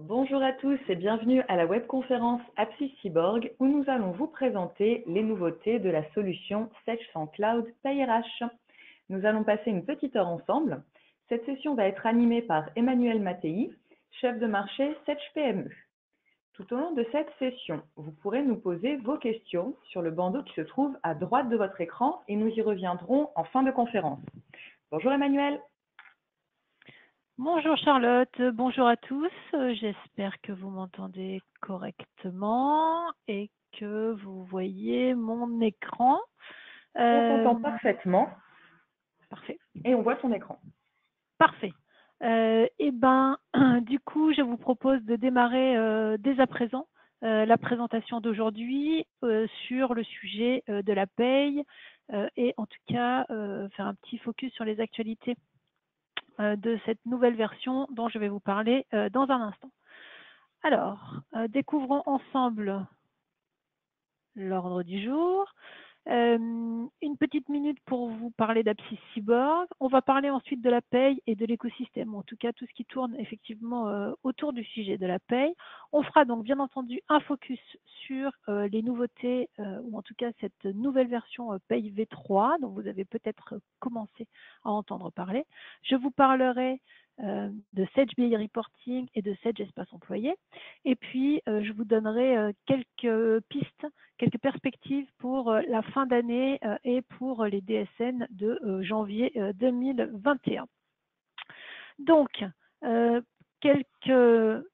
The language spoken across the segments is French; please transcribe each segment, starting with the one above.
Bonjour à tous et bienvenue à la webconférence Apsis Cyborg où nous allons vous présenter les nouveautés de la solution Sage Cloud PayRH. Nous allons passer une petite heure ensemble. Cette session va être animée par Emmanuel Mattei, chef de marché Sage PME. Tout au long de cette session, vous pourrez nous poser vos questions sur le bandeau qui se trouve à droite de votre écran et nous y reviendrons en fin de conférence. Bonjour Emmanuel. Bonjour Charlotte, bonjour à tous. J'espère que vous m'entendez correctement et que vous voyez mon écran. On t'entend parfaitement. Parfait. Et on voit ton écran. Parfait. Du coup, je vous propose de démarrer dès à présent la présentation d'aujourd'hui sur le sujet de la paye et en tout cas faire un petit focus sur les actualités de cette nouvelle version dont je vais vous parler dans un instant. Alors, découvrons ensemble l'ordre du jour. Une petite minute pour vous parler d'Apsis Cyborg. On va parler ensuite de la paye et de l'écosystème, en tout cas tout ce qui tourne effectivement autour du sujet de la paye. On fera donc bien entendu un focus sur les nouveautés, ou en tout cas cette nouvelle version Paye V3 dont vous avez peut-être commencé à entendre parler. Je vous parlerai de Sage BI Reporting et de Sage Espace Employé. Et puis, je vous donnerai quelques pistes, quelques perspectives pour la fin d'année et pour les DSN de janvier 2021. Donc, quelques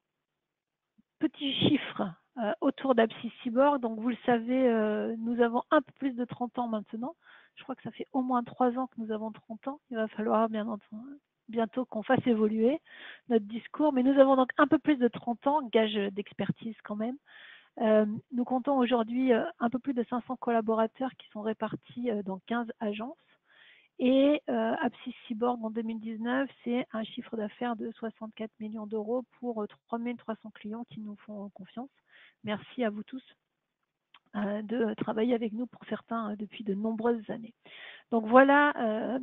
petits chiffres autour d'Apsis Cyborg. Donc, vous le savez, nous avons un peu plus de 30 ans maintenant. Je crois que ça fait au moins 3 ans que nous avons 30 ans. Il va falloir bien entendu bientôt qu'on fasse évoluer notre discours, mais nous avons donc un peu plus de 30 ans, gage d'expertise quand même. Nous comptons aujourd'hui un peu plus de 500 collaborateurs qui sont répartis dans 15 agences. Et Apsis Cyborg en 2019, c'est un chiffre d'affaires de 64 millions d'euros pour 3300 clients qui nous font confiance. Merci à vous tous de travailler avec nous, pour certains depuis de nombreuses années. Donc voilà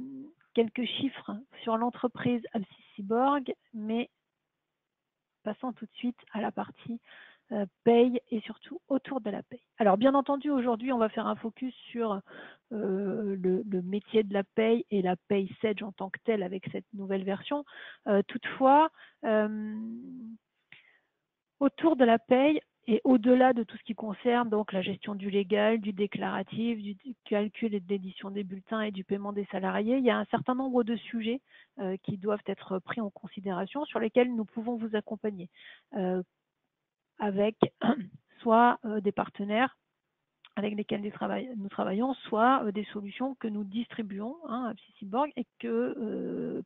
quelques chiffres sur l'entreprise Apsis Cyborg, mais passons tout de suite à la partie paye et surtout autour de la paye. Alors bien entendu, aujourd'hui, on va faire un focus sur le métier de la paye et la paye Sage en tant que telle avec cette nouvelle version. Toutefois, autour de la paye et au-delà de tout ce qui concerne donc la gestion du légal, du déclaratif, du calcul et de l'édition des bulletins et du paiement des salariés, il y a un certain nombre de sujets qui doivent être pris en considération, sur lesquels nous pouvons vous accompagner avec soit des partenaires avec lesquels nous travaillons, soit des solutions que nous distribuons à Apsis Cyborg et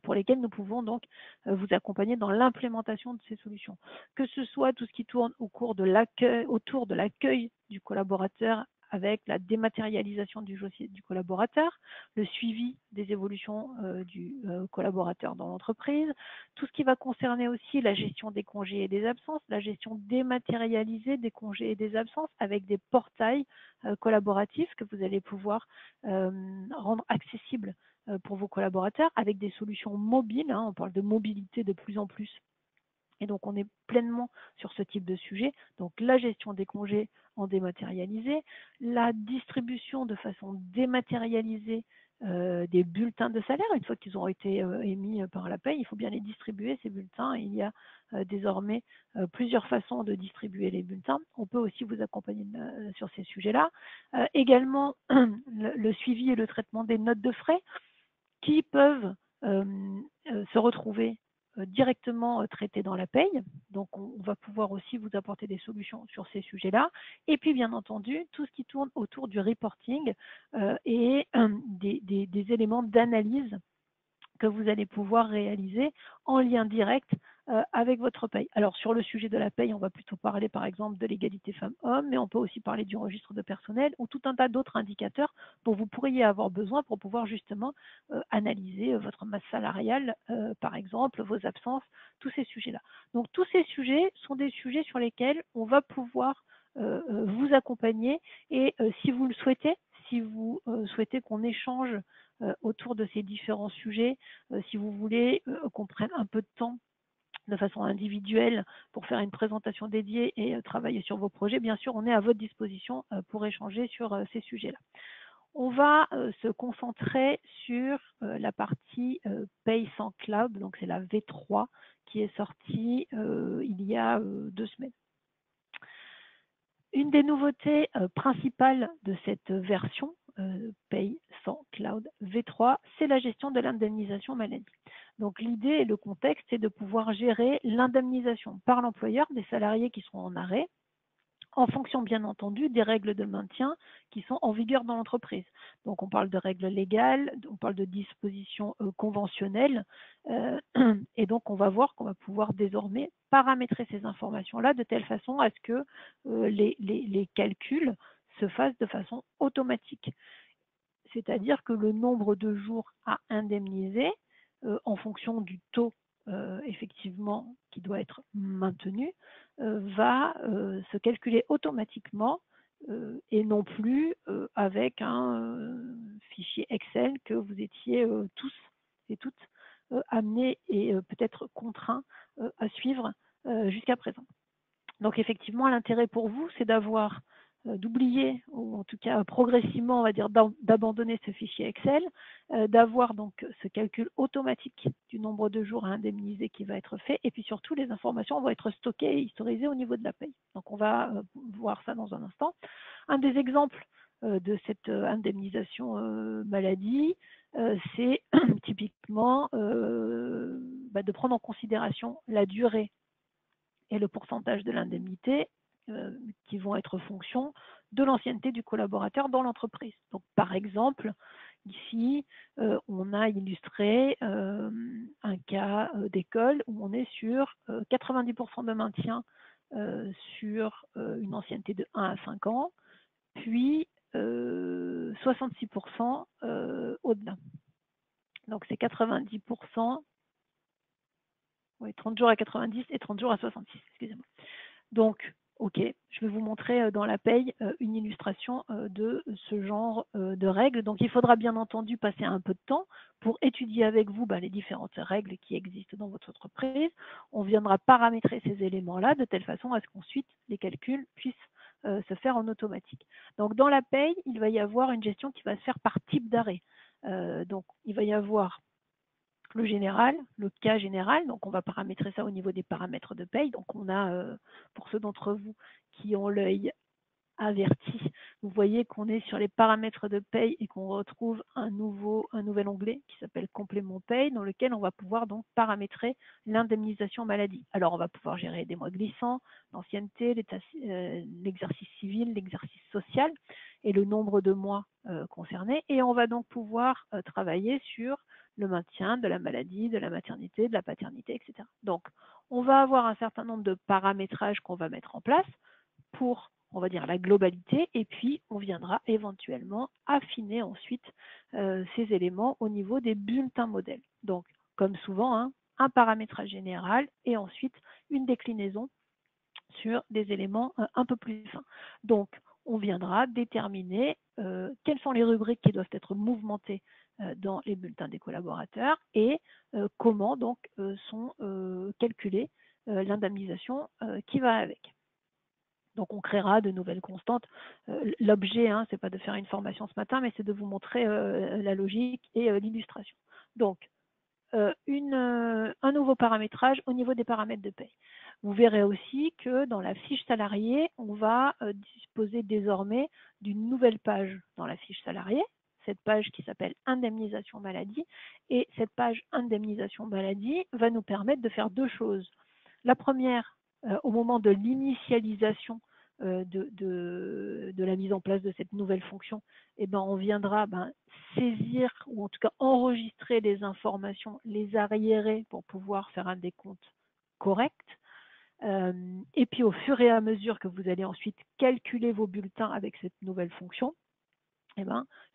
pour lesquelles nous pouvons donc vous accompagner dans l'implémentation de ces solutions. Que ce soit tout ce qui tourne autour de l'accueil du collaborateur avec la dématérialisation du dossier du collaborateur, le suivi des évolutions du collaborateur dans l'entreprise, tout ce qui va concerner aussi la gestion des congés et des absences, la gestion dématérialisée des congés et des absences avec des portails collaboratifs que vous allez pouvoir rendre accessibles pour vos collaborateurs avec des solutions mobiles. On parle de mobilité de plus en plus. Et donc, on est pleinement sur ce type de sujet. Donc, la gestion des congés en dématérialisé, la distribution de façon dématérialisée des bulletins de salaire, une fois qu'ils ont été émis par la paye, il faut bien les distribuer, ces bulletins. Il y a désormais plusieurs façons de distribuer les bulletins. On peut aussi vous accompagner sur ces sujets-là. Également, le suivi et le traitement des notes de frais qui peuvent se retrouver directement traitées dans la paye. Donc, on va pouvoir aussi vous apporter des solutions sur ces sujets-là. Et puis, bien entendu, tout ce qui tourne autour du reporting et des éléments d'analyse que vous allez pouvoir réaliser en lien direct avec votre paye. Alors, sur le sujet de la paye, on va plutôt parler, par exemple, de l'égalité femmes-hommes, mais on peut aussi parler du registre de personnel ou tout un tas d'autres indicateurs dont vous pourriez avoir besoin pour pouvoir justement analyser votre masse salariale, par exemple, vos absences, tous ces sujets-là. Donc, tous ces sujets sont des sujets sur lesquels on va pouvoir vous accompagner et si vous le souhaitez, si vous souhaitez qu'on échange autour de ces différents sujets, si vous voulez qu'on prenne un peu de temps de façon individuelle pour faire une présentation dédiée et travailler sur vos projets, bien sûr, on est à votre disposition pour échanger sur ces sujets-là. On va se concentrer sur la partie Paye sans cloud, donc c'est la V3 qui est sortie il y a 2 semaines. Une des nouveautés principales de cette version Paye sans cloud V3, c'est la gestion de l'indemnisation maladie. Donc l'idée et le contexte, c'est de pouvoir gérer l'indemnisation par l'employeur des salariés qui seront en arrêt, en fonction bien entendu des règles de maintien qui sont en vigueur dans l'entreprise. Donc on parle de règles légales, on parle de dispositions conventionnelles, et donc on va voir qu'on va pouvoir désormais paramétrer ces informations-là de telle façon à ce que les calculs se fassent de façon automatique. C'est-à-dire que le nombre de jours à indemniser en fonction du taux effectivement qui doit être maintenu va se calculer automatiquement et non plus avec un fichier Excel que vous étiez tous et toutes amenés et peut-être contraints à suivre jusqu'à présent. Donc effectivement, l'intérêt pour vous, c'est d'avoir d'oublier, ou en tout cas progressivement, on va dire, d'abandonner ce fichier Excel, d'avoir donc ce calcul automatique du nombre de jours à indemniser qui va être fait, et puis surtout les informations vont être stockées et historisées au niveau de la paye. Donc on va voir ça dans un instant. Un des exemples de cette indemnisation maladie, c'est typiquement de prendre en considération la durée et le pourcentage de l'indemnité qui vont être fonction de l'ancienneté du collaborateur dans l'entreprise. Donc, par exemple, ici, on a illustré un cas d'école où on est sur 90% de maintien sur une ancienneté de 1 à 5 ans, puis 66% au-delà. Donc, c'est 90%, oui, 30 jours à 90 et 30 jours à 66, excusez-moi. Donc, ok, je vais vous montrer dans la paye une illustration de ce genre de règles. Donc, il faudra bien entendu passer un peu de temps pour étudier avec vous les différentes règles qui existent dans votre entreprise. On viendra paramétrer ces éléments-là de telle façon à ce qu'ensuite les calculs puissent se faire en automatique. Donc, dans la paye, il va y avoir une gestion qui va se faire par type d'arrêt. Donc, il va y avoir le général, le cas général, donc on va paramétrer ça au niveau des paramètres de paye. Donc on a, pour ceux d'entre vous qui ont l'œil averti, vous voyez qu'on est sur les paramètres de paye et qu'on retrouve un nouvel onglet qui s'appelle complément paye, dans lequel on va pouvoir donc paramétrer l'indemnisation maladie. Alors on va pouvoir gérer des mois glissants, l'ancienneté, l'exercice civil, l'exercice social et le nombre de mois concernés, et on va donc pouvoir travailler sur le maintien de la maladie, de la maternité, de la paternité, etc. Donc, on va avoir un certain nombre de paramétrages qu'on va mettre en place pour, on va dire, la globalité, et puis on viendra éventuellement affiner ensuite ces éléments au niveau des bulletins modèles. Donc, comme souvent, un paramétrage général et ensuite une déclinaison sur des éléments un peu plus fins. Donc, on viendra déterminer quelles sont les rubriques qui doivent être mouvementées dans les bulletins des collaborateurs et comment donc sont calculées l'indemnisation qui va avec. Donc on créera de nouvelles constantes. L'objet, ce n'est pas de faire une formation ce matin, mais c'est de vous montrer la logique et l'illustration. Donc, un nouveau paramétrage au niveau des paramètres de paye. Vous verrez aussi que dans la fiche salariée, on va disposer désormais d'une nouvelle page dans la fiche salariée, cette page qui s'appelle indemnisation maladie. Et cette page indemnisation maladie va nous permettre de faire deux choses. La première, au moment de l'initialisation de la mise en place de cette nouvelle fonction, on viendra saisir ou en tout cas enregistrer les informations, les arriérer pour pouvoir faire un décompte correct. Et puis au fur et à mesure que vous allez ensuite calculer vos bulletins avec cette nouvelle fonction,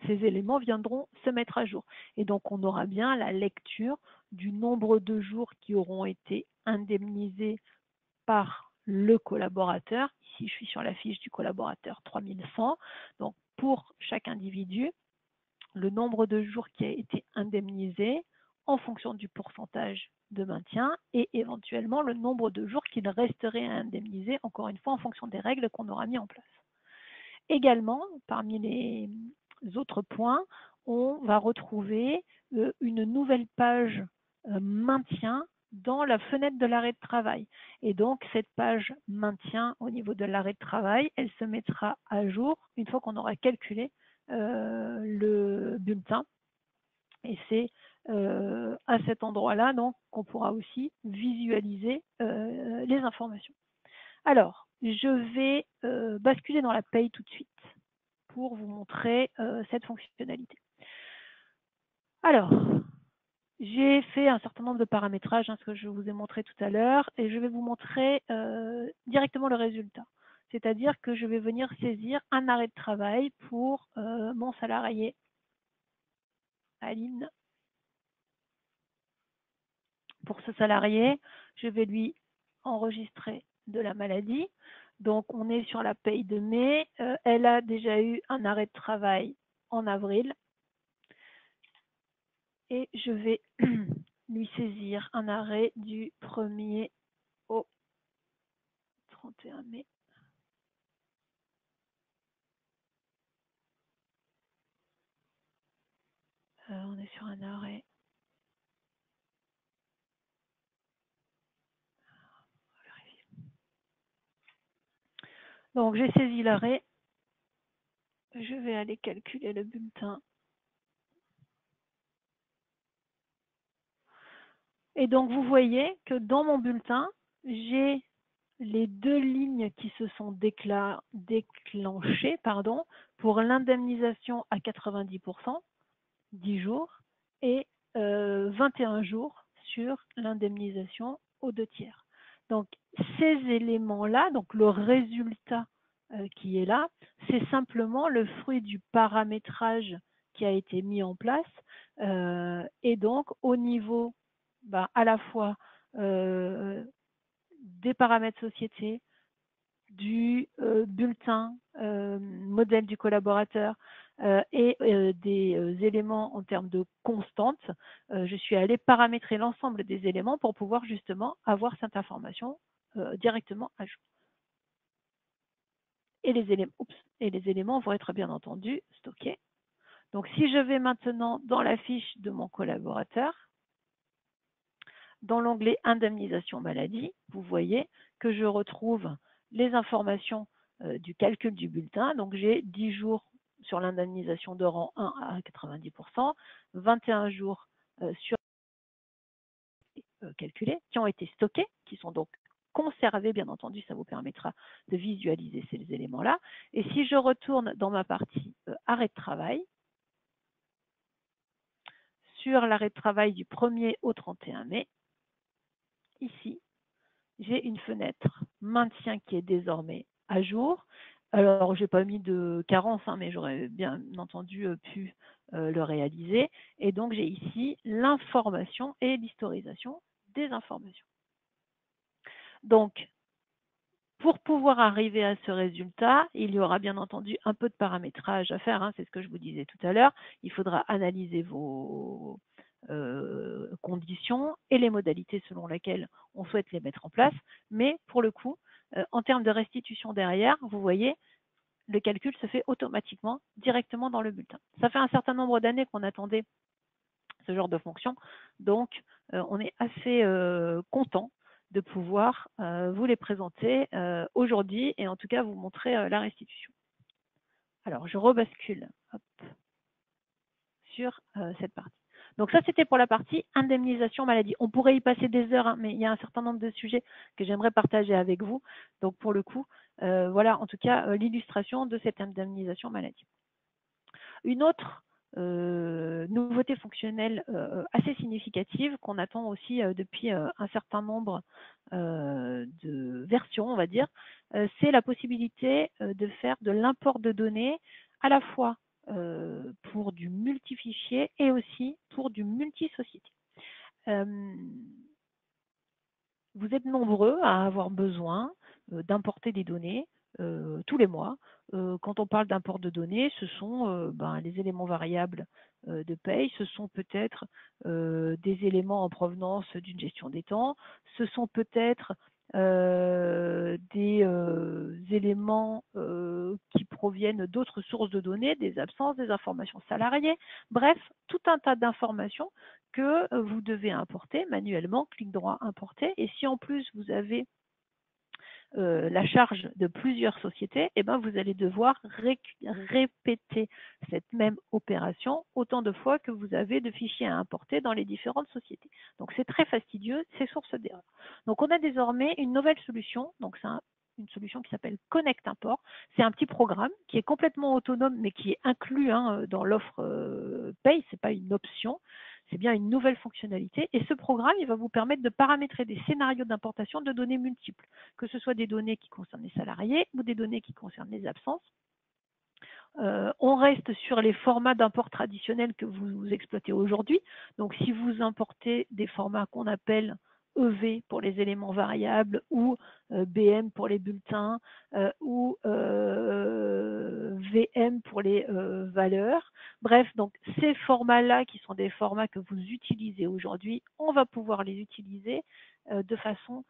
ces éléments viendront se mettre à jour. Et donc on aura bien la lecture du nombre de jours qui auront été indemnisés par le collaborateur. Ici, je suis sur la fiche du collaborateur 3100. Donc, pour chaque individu, le nombre de jours qui a été indemnisé en fonction du pourcentage de maintien et éventuellement le nombre de jours qu'il resterait à indemniser, encore une fois en fonction des règles qu'on aura mis en place. Également, parmi les autres points, on va retrouver une nouvelle page maintien dans la fenêtre de l'arrêt de travail. Et donc, cette page maintien au niveau de l'arrêt de travail, elle se mettra à jour une fois qu'on aura calculé le bulletin. Et c'est à cet endroit-là donc qu'on pourra aussi visualiser les informations. Alors, je vais basculer dans la paye tout de suite pour vous montrer cette fonctionnalité. Alors, j'ai fait un certain nombre de paramétrages, ce que je vous ai montré tout à l'heure, et je vais vous montrer directement le résultat. C'est-à-dire que je vais venir saisir un arrêt de travail pour mon salarié, Aline. Pour ce salarié, je vais lui enregistrer de la maladie. Donc, on est sur la paye de mai. Elle a déjà eu un arrêt de travail en avril. Et je vais lui saisir un arrêt du 1er au 31 mai. On est sur un arrêt. Donc, j'ai saisi l'arrêt. Je vais aller calculer le bulletin. Et donc, vous voyez que dans mon bulletin, j'ai les deux lignes qui se sont déclenchées pour l'indemnisation à 90%, 10 jours, et 21 jours sur l'indemnisation aux 2/3. Donc, ces éléments-là, donc le résultat qui est là, c'est simplement le fruit du paramétrage qui a été mis en place. Et donc, au niveau à la fois des paramètres société, du bulletin modèle du collaborateur et des éléments en termes de constantes, je suis allée paramétrer l'ensemble des éléments pour pouvoir justement avoir cette information directement à jour. Et les éléments vont être bien entendu stockés. Donc si je vais maintenant dans la fiche de mon collaborateur, dans l'onglet indemnisation maladie, vous voyez que je retrouve les informations du calcul du bulletin. Donc j'ai 10 jours sur l'indemnisation de rang 1 à 90%, 21 jours sur calculés, qui ont été stockés, qui sont donc conservés, bien entendu, ça vous permettra de visualiser ces éléments-là. Et si je retourne dans ma partie arrêt de travail, sur l'arrêt de travail du 1er au 31 mai, ici, j'ai une fenêtre maintien qui est désormais à jour. Alors, je n'ai pas mis de carence, mais j'aurais bien entendu pu le réaliser. Et donc, j'ai ici l'information et l'historisation des informations. Donc, pour pouvoir arriver à ce résultat, il y aura bien entendu un peu de paramétrage à faire, c'est ce que je vous disais tout à l'heure. Il faudra analyser vos conditions et les modalités selon lesquelles on souhaite les mettre en place. Mais pour le coup, en termes de restitution derrière, vous voyez, le calcul se fait automatiquement directement dans le bulletin. Ça fait un certain nombre d'années qu'on attendait ce genre de fonction, donc on est assez content de pouvoir vous les présenter aujourd'hui et en tout cas vous montrer la restitution. Alors, je rebascule sur cette partie. Donc ça, c'était pour la partie indemnisation maladie. On pourrait y passer des heures, mais il y a un certain nombre de sujets que j'aimerais partager avec vous. Donc pour le coup, voilà en tout cas l'illustration de cette indemnisation maladie. Une autre nouveauté fonctionnelle assez significative qu'on attend aussi depuis un certain nombre de versions, on va dire, c'est la possibilité de faire de l'import de données à la fois pour du multifichier et aussi pour du multisociété. Vous êtes nombreux à avoir besoin d'importer des données tous les mois quand on parle d'import de données, ce sont les éléments variables de paye, ce sont peut-être des éléments en provenance d'une gestion des temps, ce sont peut-être des éléments qui proviennent d'autres sources de données, des absences, des informations salariées, bref, tout un tas d'informations que vous devez importer manuellement, clic droit importer, et si en plus vous avez la charge de plusieurs sociétés, eh ben, vous allez devoir répéter cette même opération autant de fois que vous avez de fichiers à importer dans les différentes sociétés. Donc c'est très fastidieux, c'est source d'erreur. Donc on a désormais une nouvelle solution, donc c'est une solution qui s'appelle Connect Import. C'est un petit programme qui est complètement autonome mais qui est inclus dans l'offre Paye, ce n'est pas une option. C'est bien une nouvelle fonctionnalité et ce programme, il va vous permettre de paramétrer des scénarios d'importation de données multiples, que ce soit des données qui concernent les salariés ou des données qui concernent les absences. On reste sur les formats d'import traditionnels que vous exploitez aujourd'hui. Donc, si vous importez des formats qu'on appelle EV pour les éléments variables ou BM pour les bulletins ou VM pour les valeurs. Bref, donc ces formats-là qui sont des formats que vous utilisez aujourd'hui, on va pouvoir les utiliser de façon,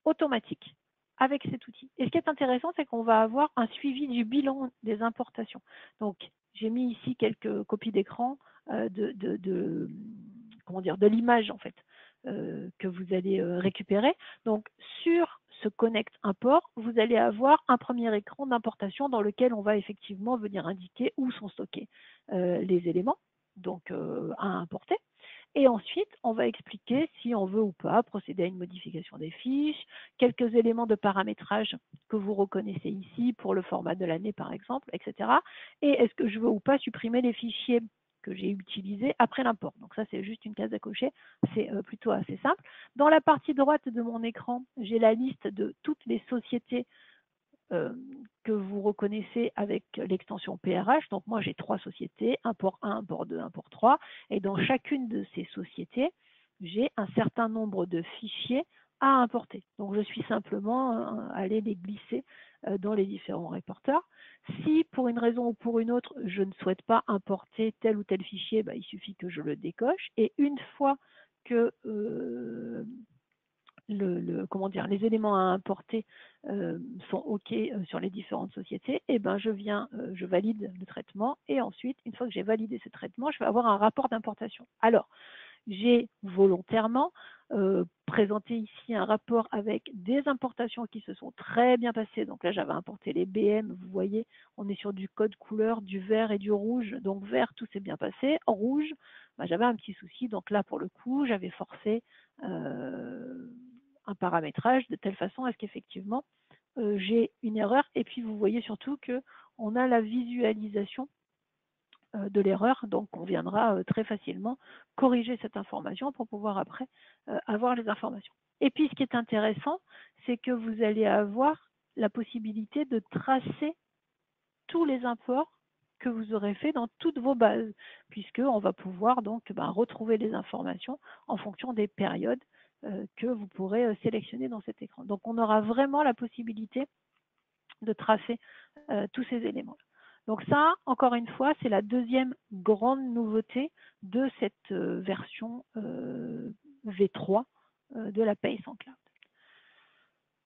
automatique avec cet outil. Et ce qui est intéressant, c'est qu'on va avoir un suivi du bilan des importations. Donc, j'ai mis ici quelques copies d'écran de l'image en fait que vous allez récupérer. Donc, sur ce Connect Import, vous allez avoir un premier écran d'importation dans lequel on va effectivement venir indiquer où sont stockés les éléments donc à importer. Et ensuite, on va expliquer si on veut ou pas procéder à une modification des fiches, quelques éléments de paramétrage que vous reconnaissez ici pour le format de l'année par exemple, etc. Et est-ce que je veux ou pas supprimer les fichiers que j'ai utilisés après l'import. Donc ça, c'est juste une case à cocher, c'est plutôt assez simple. Dans la partie droite de mon écran, j'ai la liste de toutes les sociétés que vous reconnaissez avec l'extension PRH. Donc moi, j'ai 3 sociétés, import 1, import 2, import 3. Et dans chacune de ces sociétés, j'ai un certain nombre de fichiers à importer. Donc je suis simplement allé les glisser dans les différents répertoires. Si pour une raison ou pour une autre, je ne souhaite pas importer tel ou tel fichier, il suffit que je le décoche. Et une fois que les éléments à importer sont OK sur les différentes sociétés, et je valide le traitement et ensuite, une fois que j'ai validé ce traitement, je vais avoir un rapport d'importation. Alors, j'ai volontairement présenté ici un rapport avec des importations qui se sont très bien passées. Donc là, j'avais importé les BM, vous voyez, on est sur du code couleur, du vert et du rouge. Donc vert, tout s'est bien passé. En rouge, j'avais un petit souci. Donc là, pour le coup, j'avais forcé un paramétrage de telle façon à ce qu'effectivement, j'ai une erreur. Et puis, vous voyez surtout qu'on a la visualisation de l'erreur, donc on viendra très facilement corriger cette information pour pouvoir après avoir les informations. Et puis ce qui est intéressant, c'est que vous allez avoir la possibilité de tracer tous les imports que vous aurez fait dans toutes vos bases, puisqu'on va pouvoir donc retrouver les informations en fonction des périodes que vous pourrez sélectionner dans cet écran. Donc on aura vraiment la possibilité de tracer tous ces éléments. Donc ça, encore une fois, c'est la deuxième grande nouveauté de cette version V3 de la paye sans cloud.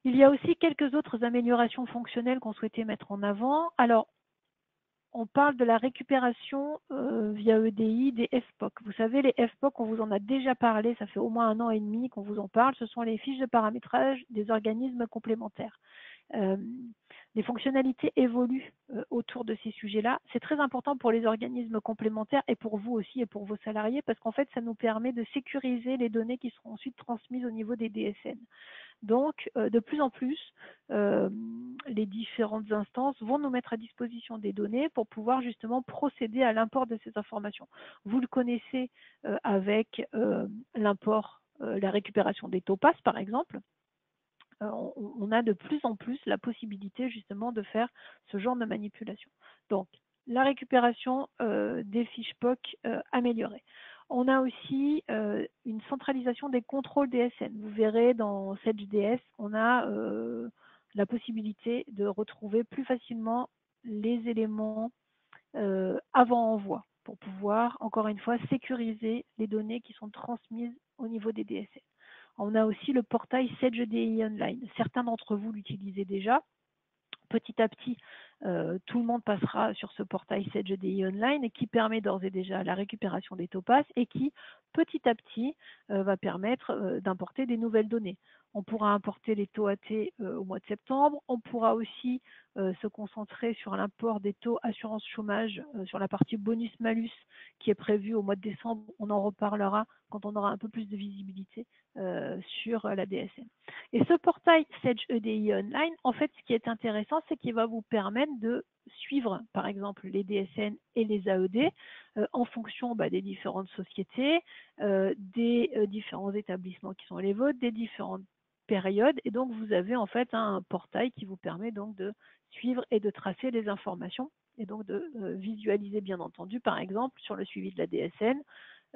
Il y a aussi quelques autres améliorations fonctionnelles qu'on souhaitait mettre en avant. Alors, on parle de la récupération via EDI des FPOC. Vous savez, les FPOC, on vous en a déjà parlé, ça fait au moins 1 an et demi qu'on vous en parle. Ce sont les fiches de paramétrage des organismes complémentaires. Les fonctionnalités évoluent autour de ces sujets-là. C'est très important pour les organismes complémentaires et pour vous aussi et pour vos salariés parce qu'en fait, ça nous permet de sécuriser les données qui seront ensuite transmises au niveau des DSN. Donc, de plus en plus, les différentes instances vont nous mettre à disposition des données pour pouvoir justement procéder à l'import de ces informations. Vous le connaissez avec l'import, la récupération des topaz, par exemple. On a de plus en plus la possibilité justement de faire ce genre de manipulation. Donc, la récupération des fiches POC améliorée. On a aussi une centralisation des contrôles DSN. Vous verrez dans SedgeDS, on a la possibilité de retrouver plus facilement les éléments avant envoi pour pouvoir, encore une fois, sécuriser les données qui sont transmises au niveau des DSN. On a aussi le portail Sage EDI Online. Certains d'entre vous l'utilisez déjà. Petit à petit, tout le monde passera sur ce portail Sage EDI Online qui permet d'ores et déjà la récupération des topasses et qui, petit à petit, va permettre d'importer des nouvelles données. On pourra importer les taux AT au mois de septembre. On pourra aussi se concentrer sur l'import des taux assurance chômage sur la partie bonus-malus qui est prévue au mois de décembre. On en reparlera quand on aura un peu plus de visibilité sur la DSN. Et ce portail Sage EDI Online, en fait, ce qui est intéressant, c'est qu'il va vous permettre de suivre, par exemple, les DSN et les AED en fonction des différentes sociétés, des différents établissements qui sont les vôtres, des différentes périodes. Et donc, vous avez en fait un portail qui vous permet donc de suivre et de tracer les informations et donc de visualiser, bien entendu, par exemple, sur le suivi de la DSN,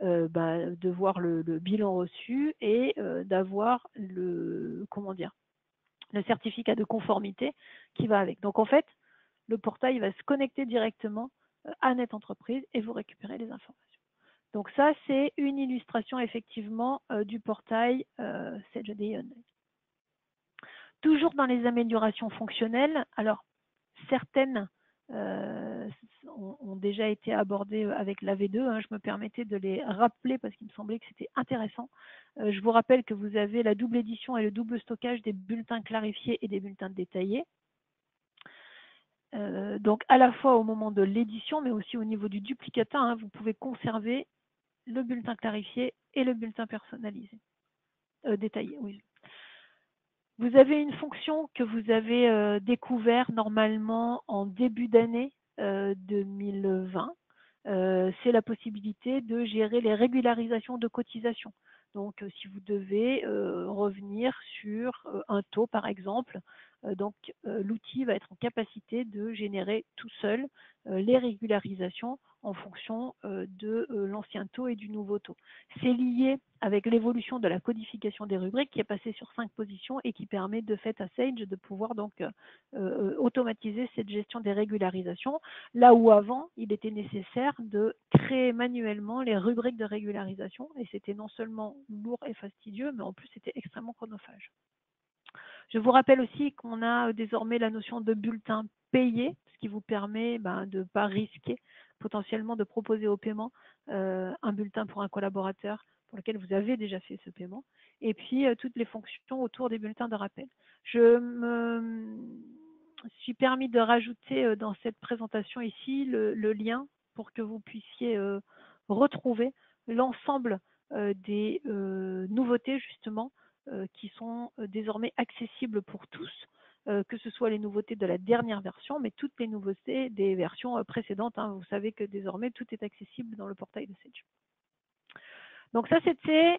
de voir le bilan reçu et d'avoir le certificat de conformité qui va avec. Donc en fait, le portail va se connecter directement à Net Entreprise et vous récupérer les informations. Donc ça, c'est une illustration effectivement du portail Sage EDI Online. Toujours dans les améliorations fonctionnelles, alors certaines ont déjà été abordées avec la V2. Je me permettais de les rappeler parce qu'il me semblait que c'était intéressant. Je vous rappelle que vous avez la double édition et le double stockage des bulletins clarifiés et des bulletins détaillés. Donc à la fois au moment de l'édition, mais aussi au niveau du duplicata, vous pouvez conserver le bulletin clarifié et le bulletin personnalisé, détaillé. Oui. Vous avez une fonction que vous avez découvert normalement en début d'année 2020. C'est la possibilité de gérer les régularisations de cotisations. Donc, si vous devez revenir sur un taux, par exemple, l'outil va être en capacité de générer tout seul les régularisations en fonction de l'ancien taux et du nouveau taux. C'est lié avec l'évolution de la codification des rubriques qui est passée sur 5 positions et qui permet de fait à Sage de pouvoir donc automatiser cette gestion des régularisations, là où avant, il était nécessaire de créer manuellement les rubriques de régularisation et c'était non seulement lourd et fastidieux, mais en plus c'était extrêmement chronophage. Je vous rappelle aussi qu'on a désormais la notion de bulletin payé, ce qui vous permet de ne pas risquer potentiellement de proposer au paiement un bulletin pour un collaborateur pour lequel vous avez déjà fait ce paiement, et puis toutes les fonctions autour des bulletins de rappel. Je me suis permis de rajouter dans cette présentation ici le lien pour que vous puissiez retrouver l'ensemble des nouveautés justement qui sont désormais accessibles pour tous, que ce soit les nouveautés de la dernière version, mais toutes les nouveautés des versions précédentes. Vous savez que désormais, tout est accessible dans le portail de Sage. Donc ça, c'était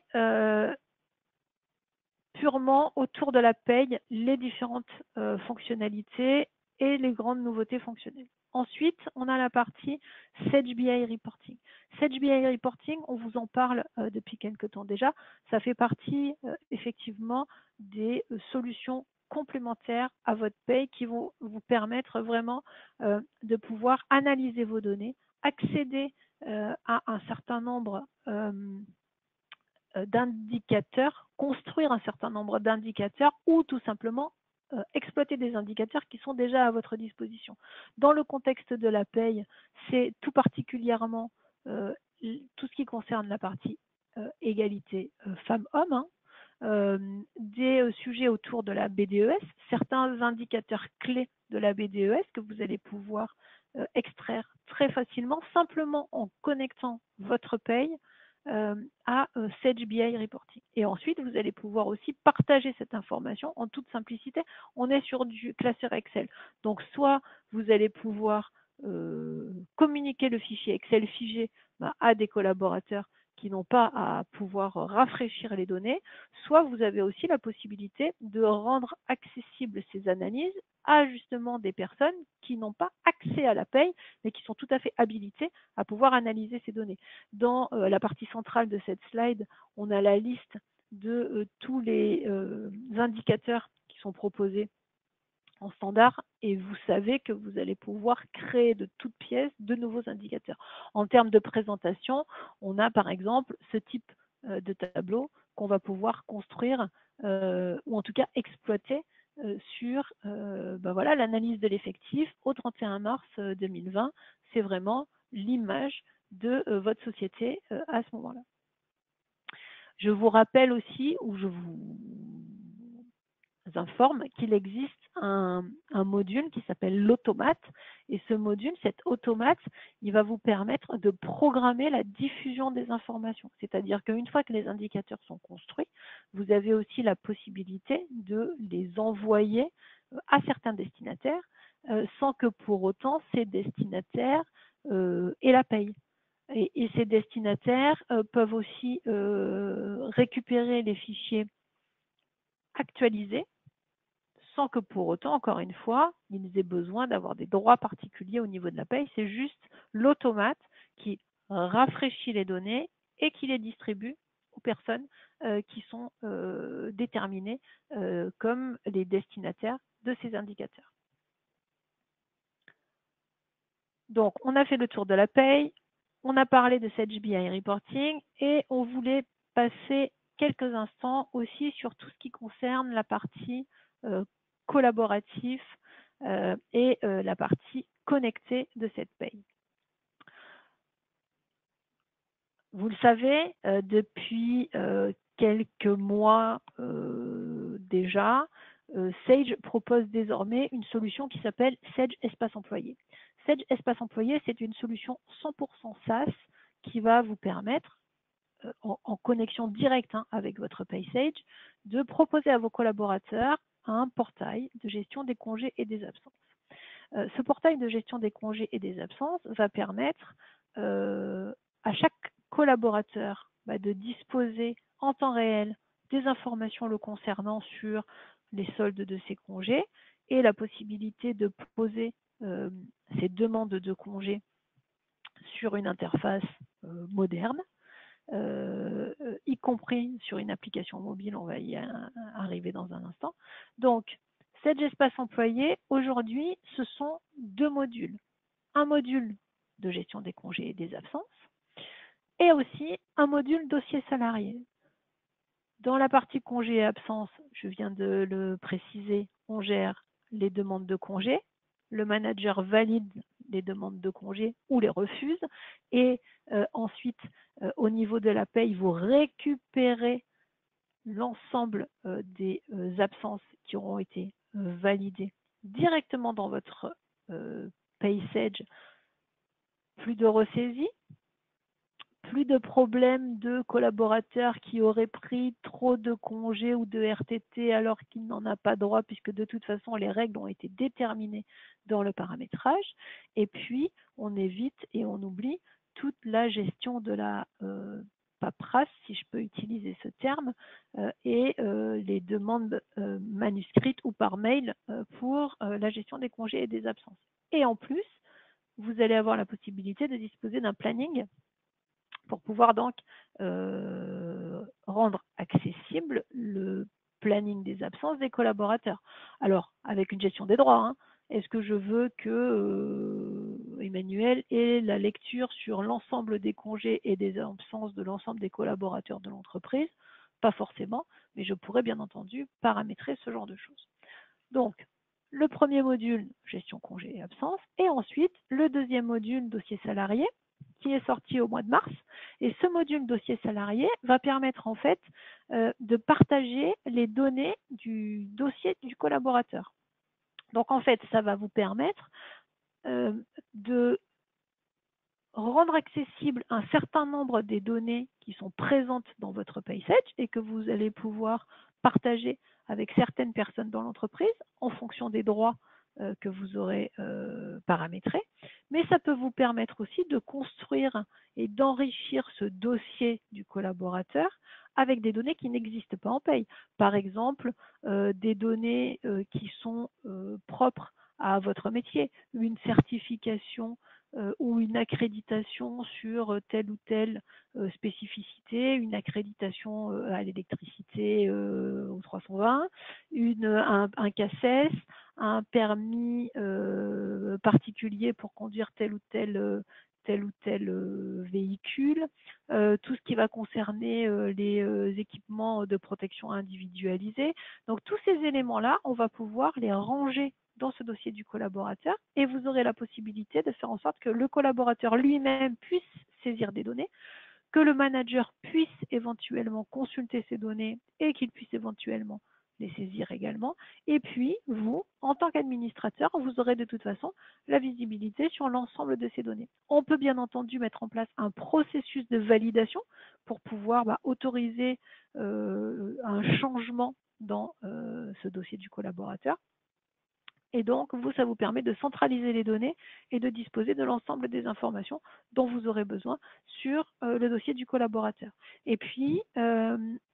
purement autour de la paye, les différentes fonctionnalités et les grandes nouveautés fonctionnelles. Ensuite, on a la partie Sage BI Reporting. Sage BI Reporting, on vous en parle depuis quelques temps déjà. Ça fait partie effectivement des solutions complémentaires à votre paye qui vont vous permettre vraiment de pouvoir analyser vos données, accéder à un certain nombre d'indicateurs, construire un certain nombre d'indicateurs ou tout simplement exploiter des indicateurs qui sont déjà à votre disposition. Dans le contexte de la paye, c'est tout particulièrement tout ce qui concerne la partie égalité femmes-hommes, des sujets autour de la BDES, certains indicateurs clés de la BDES que vous allez pouvoir extraire très facilement simplement en connectant votre paye à Sage BI Reporting. Et ensuite, vous allez pouvoir aussi partager cette information en toute simplicité. On est sur du classeur Excel. Donc, soit vous allez pouvoir communiquer le fichier Excel figé à des collaborateurs qui n'ont pas à pouvoir rafraîchir les données, soit vous avez aussi la possibilité de rendre accessibles ces analyses à justement des personnes qui n'ont pas accès à la paye, mais qui sont tout à fait habilitées à pouvoir analyser ces données. Dans la partie centrale de cette slide, on a la liste de tous les indicateurs qui sont proposés en standard et vous savez que vous allez pouvoir créer de toutes pièces de nouveaux indicateurs. En termes de présentation, on a par exemple ce type de tableau qu'on va pouvoir construire ou en tout cas exploiter sur voilà, l'analyse de l'effectif au 31 mars 2020. C'est vraiment l'image de votre société à ce moment-là. Je vous rappelle aussi, ou je vous informe qu'il existe un module qui s'appelle l'automate. Et ce module, cet automate, il va vous permettre de programmer la diffusion des informations. C'est-à-dire qu'une fois que les indicateurs sont construits, vous avez aussi la possibilité de les envoyer à certains destinataires sans que pour autant ces destinataires aient la paye. Et ces destinataires peuvent aussi récupérer les fichiers actualisés sans que pour autant, encore une fois, ils aient besoin d'avoir des droits particuliers au niveau de la paye. C'est juste l'automate qui rafraîchit les données et qui les distribue aux personnes qui sont déterminées comme les destinataires de ces indicateurs. Donc, on a fait le tour de la paye, on a parlé de Sage BI Reporting et on voulait passer quelques instants aussi sur tout ce qui concerne la partie collaboratif et la partie connectée de cette paye. Vous le savez, depuis quelques mois déjà, Sage propose désormais une solution qui s'appelle Sage Espace Employé. Sage Espace Employé, c'est une solution 100% SaaS qui va vous permettre, en connexion directe avec votre PaySage, de proposer à vos collaborateurs un portail de gestion des congés et des absences. Ce portail de gestion des congés et des absences va permettre à chaque collaborateur de disposer en temps réel des informations le concernant sur les soldes de ses congés et la possibilité de poser ses demandes de congés sur une interface moderne, y compris sur une application mobile, on va y arriver dans un instant. Donc, Sage Espace Employé, aujourd'hui, ce sont deux modules. Un module de gestion des congés et des absences et aussi un module dossier salarié. Dans la partie congés et absences, je viens de le préciser, on gère les demandes de congés. Le manager valide les demandes de congés ou les refuse. Et ensuite, au niveau de la paye, vous récupérez l'ensemble des absences qui auront été validées directement dans votre PaySage. Plus de ressaisie, plus de problèmes de collaborateurs qui auraient pris trop de congés ou de RTT alors qu'il n'en a pas droit, puisque de toute façon les règles ont été déterminées dans le paramétrage. Et puis on évite et on oublie toute la gestion de la paperasse, si je peux utiliser ce terme, et les demandes manuscrites ou par mail pour la gestion des congés et des absences. Et en plus, vous allez avoir la possibilité de disposer d'un planning pour pouvoir donc rendre accessible le planning des absences des collaborateurs. Alors, avec une gestion des droits, est-ce que je veux que Emmanuel ait la lecture sur l'ensemble des congés et des absences de l'ensemble des collaborateurs de l'entreprise? Pas forcément, mais je pourrais bien entendu paramétrer ce genre de choses. Donc, le premier module, gestion congés et absences, et ensuite le deuxième module, dossier salarié, qui est sorti au mois de mars. Et ce module dossier salarié va permettre en fait de partager les données du dossier du collaborateur. Donc en fait, ça va vous permettre de rendre accessible un certain nombre des données qui sont présentes dans votre PaySage et que vous allez pouvoir partager avec certaines personnes dans l'entreprise en fonction des droits que vous aurez paramétrés. Mais ça peut vous permettre aussi de construire et d'enrichir ce dossier du collaborateur avec des données qui n'existent pas en paye. Par exemple, des données qui sont propres à votre métier, une certification ou une accréditation sur telle ou telle spécificité, une accréditation à l'électricité au 320, un CACES, un permis particulier pour conduire tel ou tel véhicule, tout ce qui va concerner les équipements de protection individualisés. Donc tous ces éléments-là, on va pouvoir les ranger dans ce dossier du collaborateur et vous aurez la possibilité de faire en sorte que le collaborateur lui-même puisse saisir des données, que le manager puisse éventuellement consulter ces données et qu'il puisse éventuellement les saisir également. Et puis, vous, en tant qu'administrateur, vous aurez de toute façon la visibilité sur l'ensemble de ces données. On peut bien entendu mettre en place un processus de validation pour pouvoir autoriser un changement dans ce dossier du collaborateur. Et donc, vous, ça vous permet de centraliser les données et de disposer de l'ensemble des informations dont vous aurez besoin sur le dossier du collaborateur. Et puis,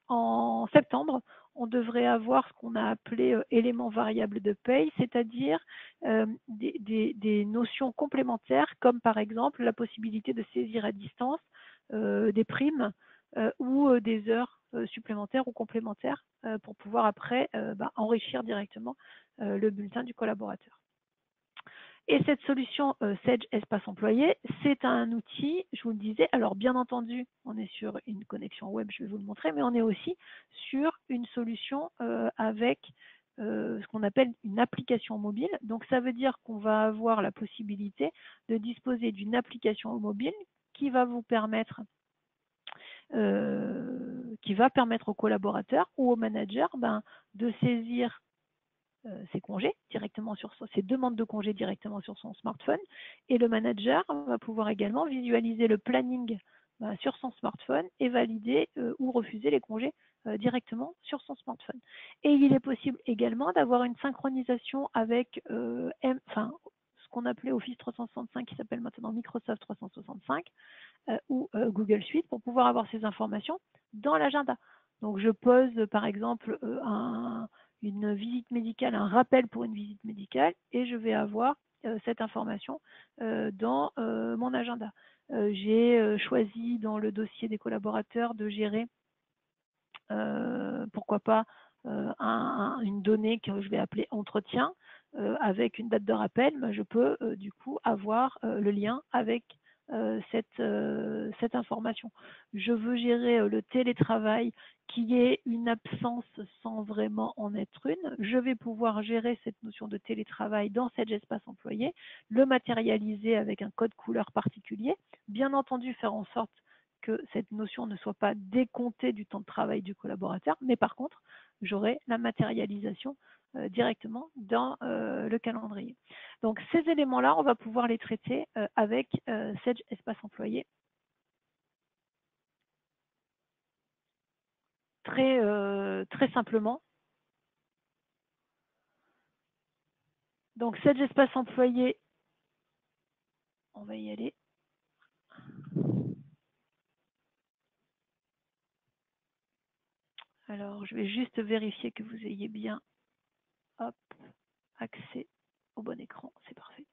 en septembre, on devrait avoir ce qu'on a appelé éléments variables de paye, c'est-à-dire des notions complémentaires, comme par exemple la possibilité de saisir à distance des primes ou des heures supplémentaires ou complémentaires pour pouvoir après enrichir directement le bulletin du collaborateur. Et cette solution Sage Espace Employé, c'est un outil, je vous le disais, alors bien entendu, on est sur une connexion web, je vais vous le montrer, mais on est aussi sur une solution avec ce qu'on appelle une application mobile. Donc ça veut dire qu'on va avoir la possibilité de disposer d'une application mobile qui va vous permettre qui va permettre aux collaborateurs ou aux managers de saisir ses congés directement sur ses demandes de congés directement sur son smartphone, et le manager va pouvoir également visualiser le planning sur son smartphone et valider ou refuser les congés directement sur son smartphone. Et il est possible également d'avoir une synchronisation avec ce qu'on appelait Office 365 qui s'appelle maintenant Microsoft 365 ou Google Suite pour pouvoir avoir ces informations dans l'agenda. Donc je pose par exemple une visite médicale, un rappel pour une visite médicale, et je vais avoir cette information dans mon agenda. J'ai choisi dans le dossier des collaborateurs de gérer, pourquoi pas, une donnée que je vais appeler entretien avec une date de rappel. Je peux du coup avoir le lien avec cette information. Je veux gérer le télétravail qui est une absence sans vraiment en être une. Je vais pouvoir gérer cette notion de télétravail dans cet espace employé, le matérialiser avec un code couleur particulier, bien entendu faire en sorte que cette notion ne soit pas décomptée du temps de travail du collaborateur, mais par contre, j'aurai la matérialisation directement dans le calendrier. Donc ces éléments-là, on va pouvoir les traiter avec Sage Espace Employé. Très simplement. Donc Sage Espace Employé, on va y aller. Alors, je vais juste vérifier que vous ayez bien accès au bon écran. C'est parfait.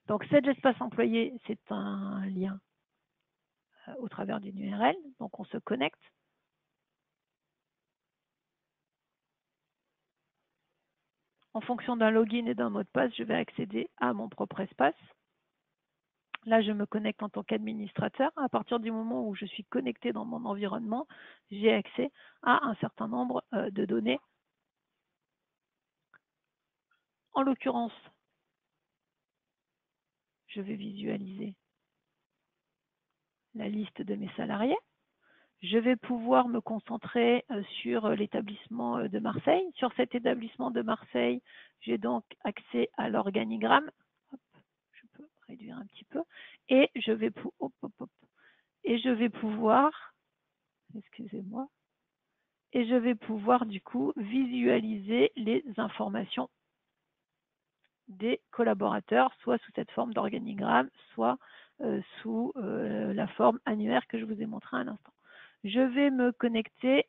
Donc, Sage Espace Employé, c'est un lien au travers d'une URL. Donc, on se connecte. En fonction d'un login et d'un mot de passe, je vais accéder à mon propre espace. Là, je me connecte en tant qu'administrateur. À partir du moment où je suis connecté dans mon environnement, j'ai accès à un certain nombre de données. En l'occurrence, je vais visualiser la liste de mes salariés. Je vais pouvoir me concentrer sur l'établissement de Marseille. Sur cet établissement de Marseille, j'ai donc accès à l'organigramme. Je peux réduire un petit peu. Et je vais, pouvoir, excusez-moi, et je vais pouvoir du coup visualiser les informations des collaborateurs, soit sous cette forme d'organigramme, soit sous la forme annuaire que je vous ai montré à l'instant. Je vais me connecter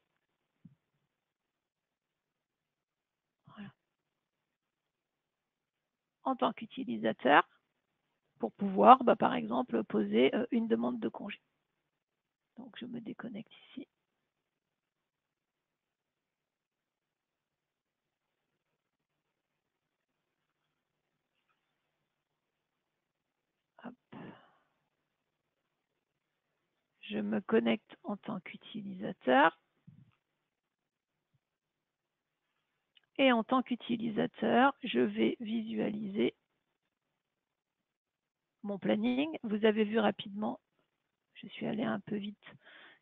en tant qu'utilisateur pour pouvoir, par exemple, poser une demande de congé. Donc, je me déconnecte ici. je me connecte en tant qu'utilisateur. Et en tant qu'utilisateur, je vais visualiser mon planning. Vous avez vu rapidement, je suis allée un peu vite,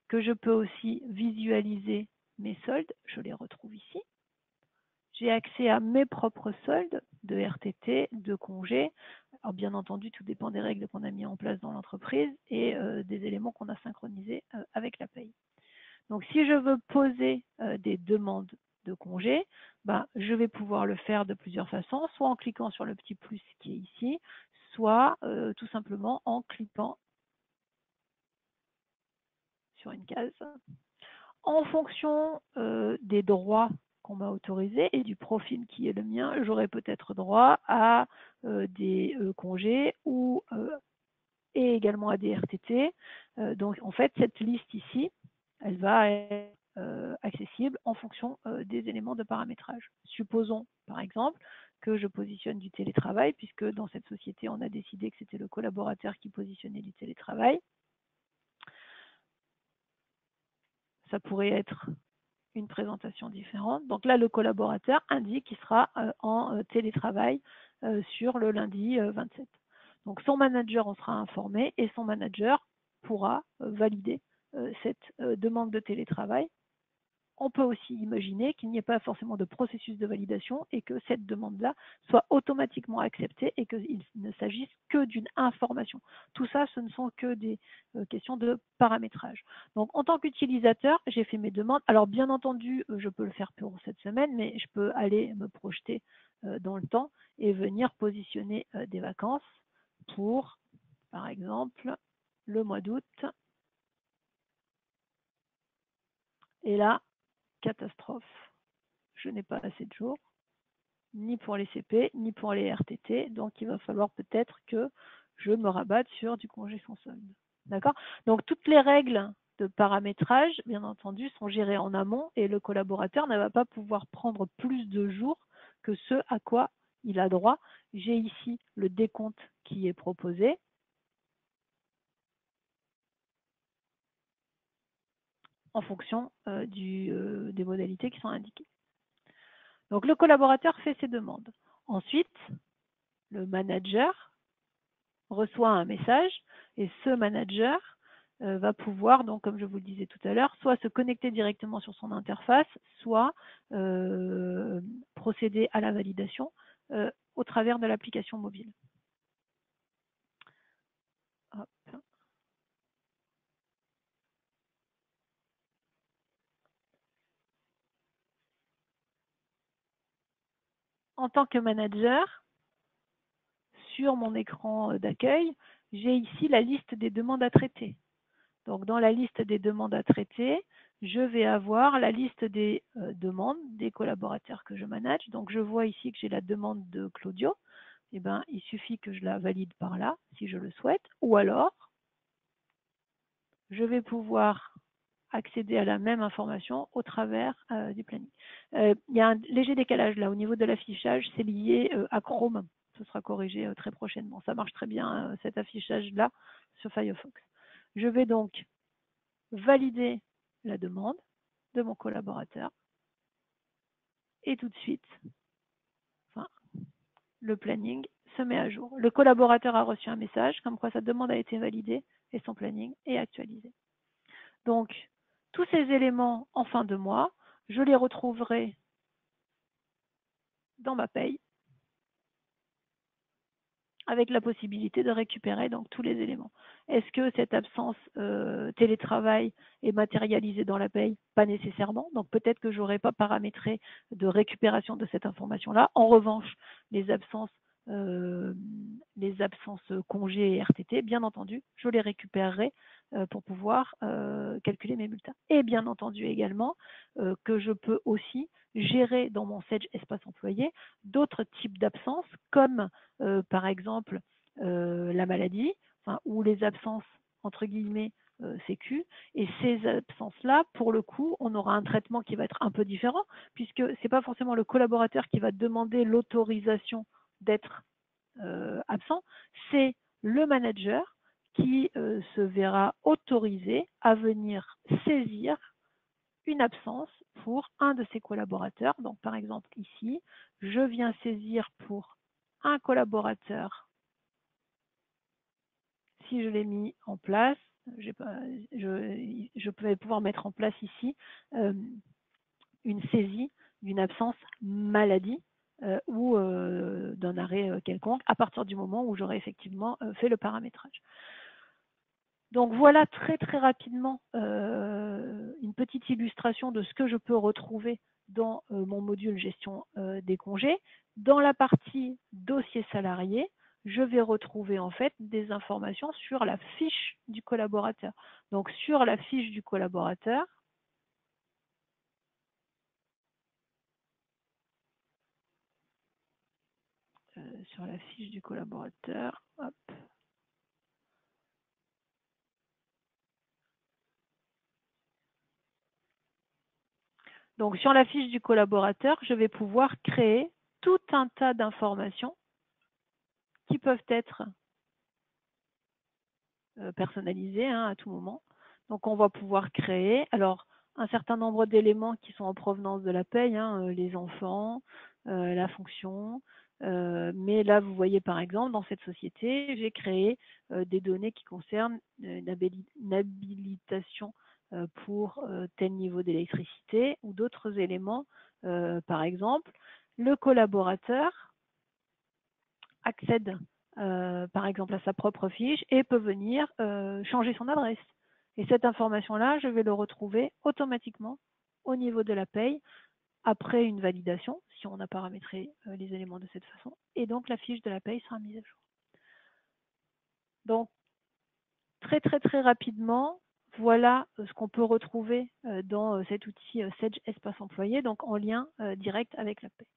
que je peux aussi visualiser mes soldes. Je les retrouve ici. J'ai accès à mes propres soldes de RTT, de congés. Alors bien entendu, tout dépend des règles qu'on a mis en place dans l'entreprise et des éléments qu'on a synchronisés avec la paye. Donc si je veux poser des demandes de congés, je vais pouvoir le faire de plusieurs façons, soit en cliquant sur le petit plus qui est ici, soit tout simplement en cliquant sur une case. En fonction des droits qu'on m'a autorisés et du profil qui est le mien, j'aurai peut-être droit à des congés ou et également à des RTT. Donc en fait, cette liste ici, elle va être accessible en fonction des éléments de paramétrage. Supposons par exemple que je positionne du télétravail, puisque dans cette société, on a décidé que c'était le collaborateur qui positionnait du télétravail. Ça pourrait être une présentation différente. Donc là, le collaborateur indique qu'il sera en télétravail sur le lundi 27. Donc son manager en sera informé et son manager pourra valider cette demande de télétravail. On peut aussi imaginer qu'il n'y ait pas forcément de processus de validation et que cette demande-là soit automatiquement acceptée et qu'il ne s'agisse que d'une information. Tout ça, ce ne sont que des questions de paramétrage. Donc, en tant qu'utilisateur, j'ai fait mes demandes. Alors, bien entendu, je peux le faire pour cette semaine, mais je peux aller me projeter dans le temps et venir positionner des vacances pour, par exemple, le mois d'août. Et là, catastrophe. Je n'ai pas assez de jours, ni pour les CP, ni pour les RTT. Donc, il va falloir peut-être que je me rabatte sur du congé sans solde. D'accord? Donc, toutes les règles de paramétrage, bien entendu, sont gérées en amont et le collaborateur ne va pas pouvoir prendre plus de jours que ce à quoi il a droit. J'ai ici le décompte qui est proposé. En fonction des modalités qui sont indiquées. Donc, le collaborateur fait ses demandes. Ensuite, le manager reçoit un message et ce manager va pouvoir, donc comme je vous le disais tout à l'heure, soit se connecter directement sur son interface, soit procéder à la validation au travers de l'application mobile. Hop. En tant que manager, sur mon écran d'accueil, j'ai ici la liste des demandes à traiter. Donc, dans la liste des demandes à traiter, je vais avoir la liste des demandes des collaborateurs que je manage. Donc, je vois ici que j'ai la demande de Claudio. Eh bien, il suffit que je la valide par là, si je le souhaite. Ou alors, je vais pouvoir accéder à la même information au travers du planning. Il y a un léger décalage là au niveau de l'affichage, c'est lié à Chrome. Ce sera corrigé très prochainement. Ça marche très bien cet affichage-là sur Firefox. Je vais donc valider la demande de mon collaborateur et tout de suite, le planning se met à jour. Le collaborateur a reçu un message comme quoi sa demande a été validée et son planning est actualisé. Donc, tous ces éléments en fin de mois, je les retrouverai dans ma paye avec la possibilité de récupérer donc tous les éléments. Est-ce que cette absence télétravail est matérialisée dans la paye? Pas nécessairement. Donc peut-être que je n'aurai pas paramétré de récupération de cette information-là. En revanche, les absences congés et RTT, bien entendu, je les récupérerai pour pouvoir calculer mes bulletins. Et bien entendu également que je peux aussi gérer dans mon Sage Espace Employé d'autres types d'absences comme par exemple la maladie ou les absences entre guillemets sécu. Et ces absences-là, pour le coup, on aura un traitement qui va être un peu différent puisque ce n'est pas forcément le collaborateur qui va demander l'autorisation d'être absent, c'est le manager qui se verra autorisé à venir saisir une absence pour un de ses collaborateurs. Donc, par exemple, ici, je viens saisir pour un collaborateur. Si je l'ai mis en place, je vais pouvoir mettre en place ici une saisie d'une absence maladie ou d'un arrêt quelconque à partir du moment où j'aurai effectivement fait le paramétrage. Donc voilà très très rapidement une petite illustration de ce que je peux retrouver dans mon module gestion des congés. Dans la partie dossier salarié, je vais retrouver en fait des informations sur la fiche du collaborateur. Donc sur la fiche du collaborateur, hop. Donc sur la fiche du collaborateur, je vais pouvoir créer tout un tas d'informations qui peuvent être personnalisées à tout moment. Donc on va pouvoir créer alors un certain nombre d'éléments qui sont en provenance de la paye, les enfants, la fonction. Mais là, vous voyez par exemple, dans cette société, j'ai créé des données qui concernent une habilitation pour tel niveau d'électricité ou d'autres éléments. Par exemple, le collaborateur accède par exemple à sa propre fiche et peut venir changer son adresse. Et cette information-là, je vais le retrouver automatiquement au niveau de la paye après une validation, si on a paramétré les éléments de cette façon. Et donc, la fiche de la paye sera mise à jour. Donc, très, très, très rapidement, voilà ce qu'on peut retrouver dans cet outil Sage Espace Employé, donc en lien direct avec la paye.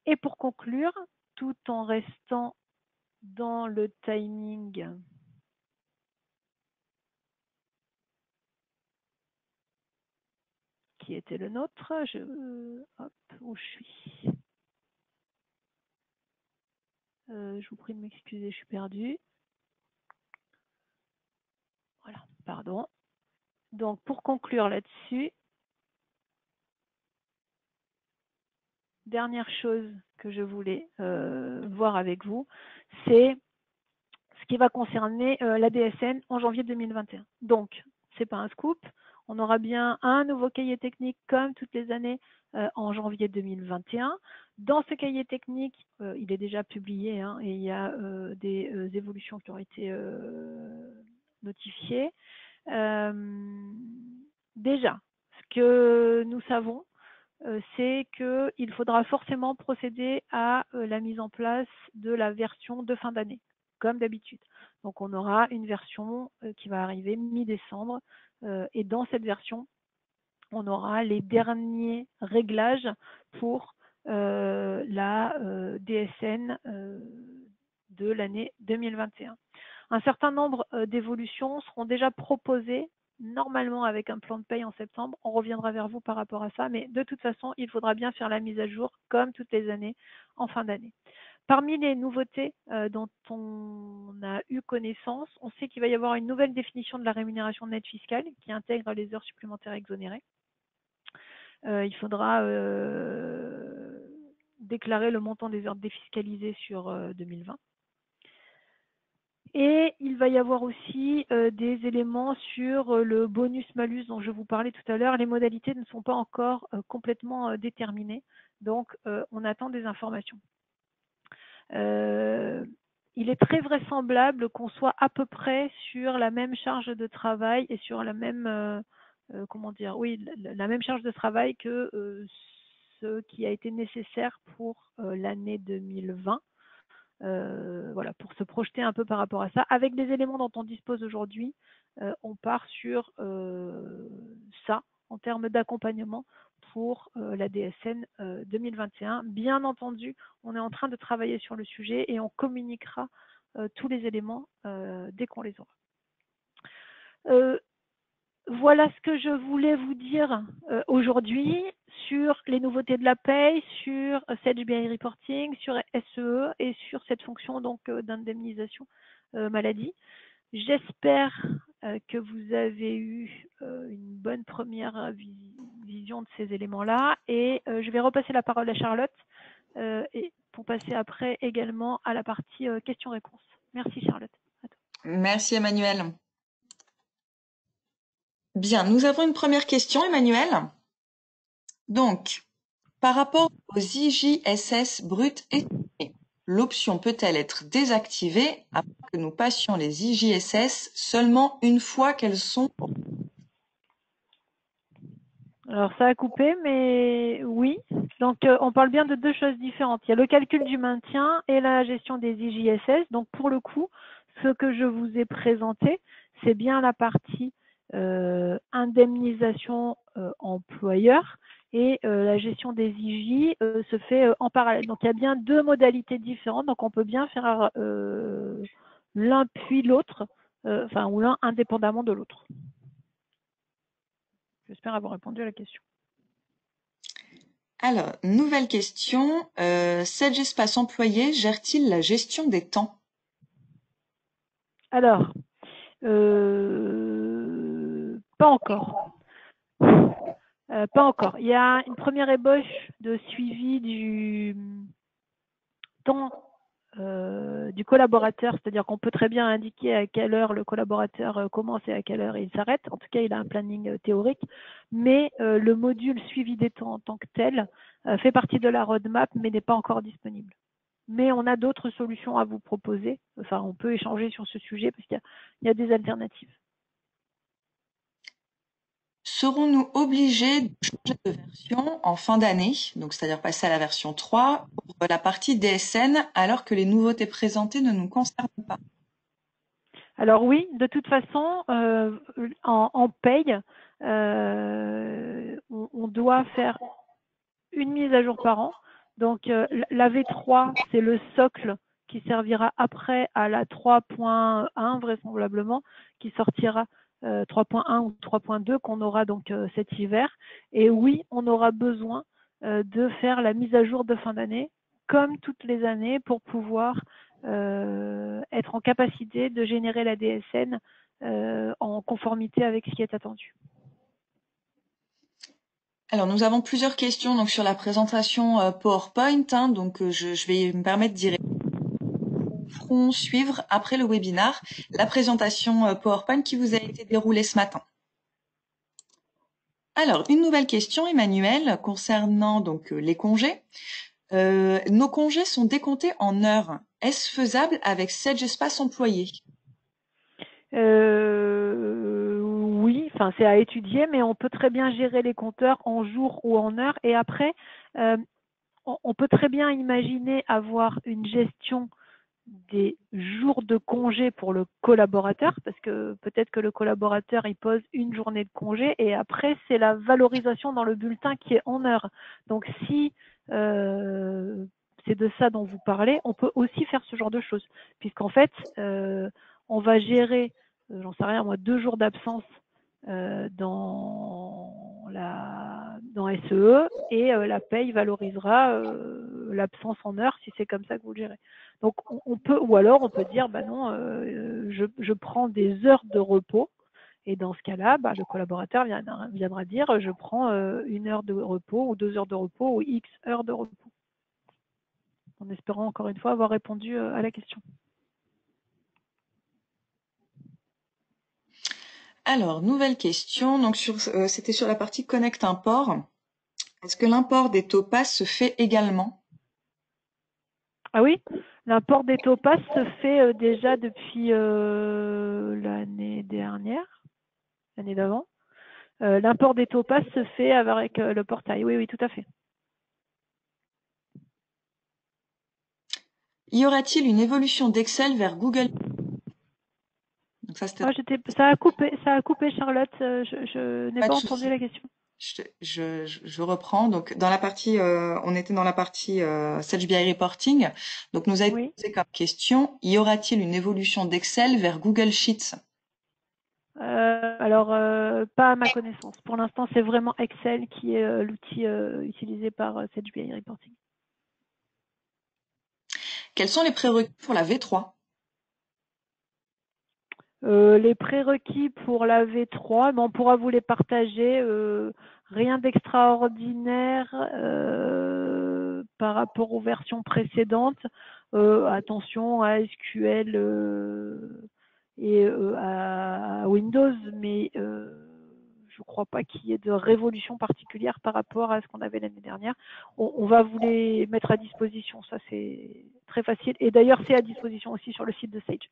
Et pour conclure, tout en restant dans le timing qui était le nôtre, hop, où je suis. Je vous prie de m'excuser, je suis perdue. Voilà, pardon. Donc, pour conclure là-dessus, dernière chose que je voulais voir avec vous, c'est ce qui va concerner la DSN en janvier 2021. Donc, ce n'est pas un scoop, on aura bien un nouveau cahier technique comme toutes les années en janvier 2021. Dans ce cahier technique, il est déjà publié et il y a des évolutions qui ont été notifiées. Déjà, ce que nous savons, c'est qu'il faudra forcément procéder à la mise en place de la version de fin d'année, comme d'habitude. Donc on aura une version qui va arriver mi-décembre et dans cette version, on aura les derniers réglages pour la DSN de l'année 2021. Un certain nombre d'évolutions seront déjà proposées normalement avec un plan de paye en septembre. On reviendra vers vous par rapport à ça, mais de toute façon, il faudra bien faire la mise à jour comme toutes les années en fin d'année. Parmi les nouveautés dont on a eu connaissance, on sait qu'il va y avoir une nouvelle définition de la rémunération nette fiscale qui intègre les heures supplémentaires exonérées. Il faudra déclarer le montant des heures défiscalisées sur 2020. Et il va y avoir aussi des éléments sur le bonus-malus dont je vous parlais tout à l'heure. Les modalités ne sont pas encore complètement déterminées, donc on attend des informations. Il est très vraisemblable qu'on soit à peu près sur la même charge de travail et sur la même, la même charge de travail que ce qui a été nécessaire pour l'année 2020. Voilà, pour se projeter un peu par rapport à ça. Avec les éléments dont on dispose aujourd'hui, on part sur ça en termes d'accompagnement pour la DSN 2021. Bien entendu, on est en train de travailler sur le sujet et on communiquera tous les éléments dès qu'on les aura. Voilà ce que je voulais vous dire aujourd'hui sur les nouveautés de la paye, sur Sage BI Reporting, sur SEE et sur cette fonction donc d'indemnisation maladie. J'espère que vous avez eu une bonne première vision de ces éléments-là et je vais repasser la parole à Charlotte et pour passer après également à la partie questions-réponses. Merci Charlotte. Merci Emmanuel. Bien, nous avons une première question, Emmanuel. Donc, par rapport aux IJSS bruts estimés, l'option peut-elle être désactivée après que nous passions les IJSS seulement une fois qu'elles sont... Alors ça a coupé, mais oui. Donc on parle bien de deux choses différentes. Il y a le calcul du maintien et la gestion des IJSS. Donc pour le coup, ce que je vous ai présenté, c'est bien la partie indemnisation employeur et la gestion des IJ se fait en parallèle. Donc il y a bien deux modalités différentes. Donc on peut bien faire l'un puis l'autre, ou l'un indépendamment de l'autre. J'espère avoir répondu à la question. Alors, nouvelle question. Sedge Espace Employé gère-t-il la gestion des temps? Alors, pas encore. Pas encore. Il y a une première ébauche de suivi du temps du collaborateur, c'est-à-dire qu'on peut très bien indiquer à quelle heure le collaborateur commence et à quelle heure il s'arrête. En tout cas, il a un planning théorique, mais le module suivi des temps en tant que tel fait partie de la roadmap, mais n'est pas encore disponible. Mais on a d'autres solutions à vous proposer. Enfin, on peut échanger sur ce sujet parce qu'il y a des alternatives. Serons-nous obligés de changer de version en fin d'année, donc c'est-à-dire passer à la version 3 pour la partie DSN, alors que les nouveautés présentées ne nous concernent pas? Alors oui, de toute façon, en paye, on doit faire une mise à jour par an. Donc la V3, c'est le socle qui servira après à la 3.1 vraisemblablement, qui sortira 3.1 ou 3.2 qu'on aura donc cet hiver. Et oui, on aura besoin de faire la mise à jour de fin d'année, comme toutes les années, pour pouvoir être en capacité de générer la DSN en conformité avec ce qui est attendu. Alors, nous avons plusieurs questions donc sur la présentation PowerPoint, donc je vais me permettre d'y répondre. Ferons suivre après le webinar la présentation PowerPoint qui vous a été déroulée ce matin. Alors, une nouvelle question, Emmanuel, concernant donc les congés. Nos congés sont décomptés en heures. Est-ce faisable avec Sedge Espace Employé? Oui, enfin c'est à étudier, mais on peut très bien gérer les compteurs en jours ou en heures. Et après, on peut très bien imaginer avoir une gestion des jours de congé pour le collaborateur, parce que peut-être que le collaborateur il pose une journée de congé et après c'est la valorisation dans le bulletin qui est en heures. Donc si c'est de ça dont vous parlez, on peut aussi faire ce genre de choses, puisqu'en fait on va gérer, j'en sais rien moi, 2 jours d'absence dans SEE et la paye valorisera l'absence en heures si c'est comme ça que vous le gérez. Donc on peut, ou alors on peut dire bah non, je prends des heures de repos et dans ce cas-là, le collaborateur viendra dire je prends 1 heure de repos ou 2 heures de repos ou X heures de repos. En espérant encore une fois avoir répondu à la question. Alors, nouvelle question. Donc, c'était sur la partie Connect Import. Est-ce que l'import des topaz se fait également? Ah oui, l'import des topaz se fait déjà depuis l'année dernière, l'année d'avant. L'import des topaz se fait avec le portail. Oui, oui, tout à fait. Y aura-t-il une évolution d'Excel vers Google? Donc ça, c'était... Ça a coupé Charlotte. Je n'ai Pas de pas entendu souci. la question. Je reprends. Donc, dans la partie, on était dans la partie Sage BI Reporting. Donc, nous a été posé comme question, y aura-t-il une évolution d'Excel vers Google Sheets? Alors, pas à ma connaissance. Pour l'instant, c'est vraiment Excel qui est l'outil utilisé par Sage BI Reporting. Quels sont les prérequis pour la V3? Les prérequis pour la V3, on pourra vous les partager. Rien d'extraordinaire par rapport aux versions précédentes. Attention à SQL et à Windows, mais je ne crois pas qu'il y ait de révolution particulière par rapport à ce qu'on avait l'année dernière. On va vous les mettre à disposition, ça c'est très facile. Et d'ailleurs, c'est à disposition aussi sur le site de Sage.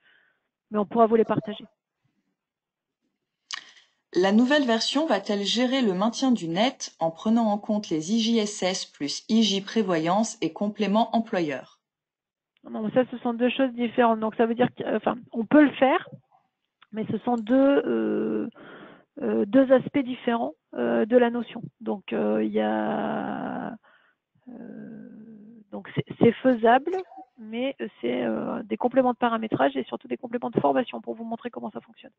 Mais on pourra vous les partager. La nouvelle version va-t-elle gérer le maintien du net en prenant en compte les IJSS plus IJ prévoyance et complément employeur? Non, ça, ce sont deux choses différentes. Donc, ça veut dire qu'on peut le faire, mais ce sont deux aspects différents de la notion. Donc, il y a donc c'est faisable, mais c'est des compléments de paramétrage et surtout des compléments de formation pour vous montrer comment ça fonctionne.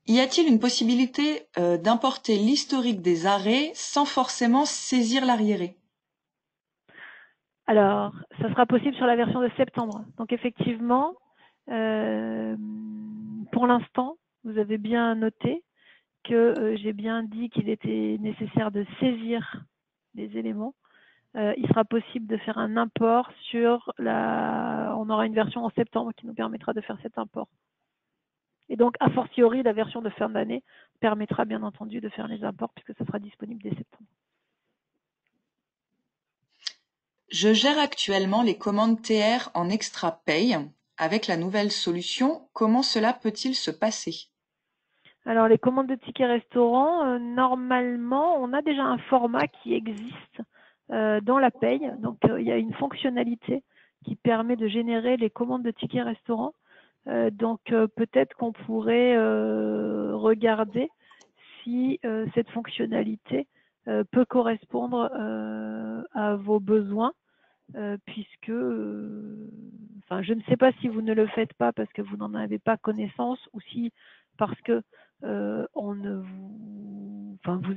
Y a-t-il une possibilité d'importer l'historique des arrêts sans forcément saisir l'arriéré? Alors, ça sera possible sur la version de septembre. Donc, effectivement, pour l'instant, vous avez bien noté que j'ai bien dit qu'il était nécessaire de saisir les éléments. Il sera possible de faire un import sur on aura une version en septembre qui nous permettra de faire cet import. Et donc, a fortiori, la version de fin d'année permettra bien entendu de faire les imports puisque ça sera disponible dès septembre. Je gère actuellement les commandes TR en extra paye. Avec la nouvelle solution, comment cela peut-il se passer? Alors, les commandes de tickets restaurants, normalement, on a déjà un format qui existe dans la paye. Donc, il y a une fonctionnalité qui permet de générer les commandes de tickets restaurants. Donc, peut-être qu'on pourrait regarder si cette fonctionnalité peut correspondre à vos besoins, puisque, je ne sais pas si vous ne le faites pas parce que vous n'en avez pas connaissance ou si parce que vous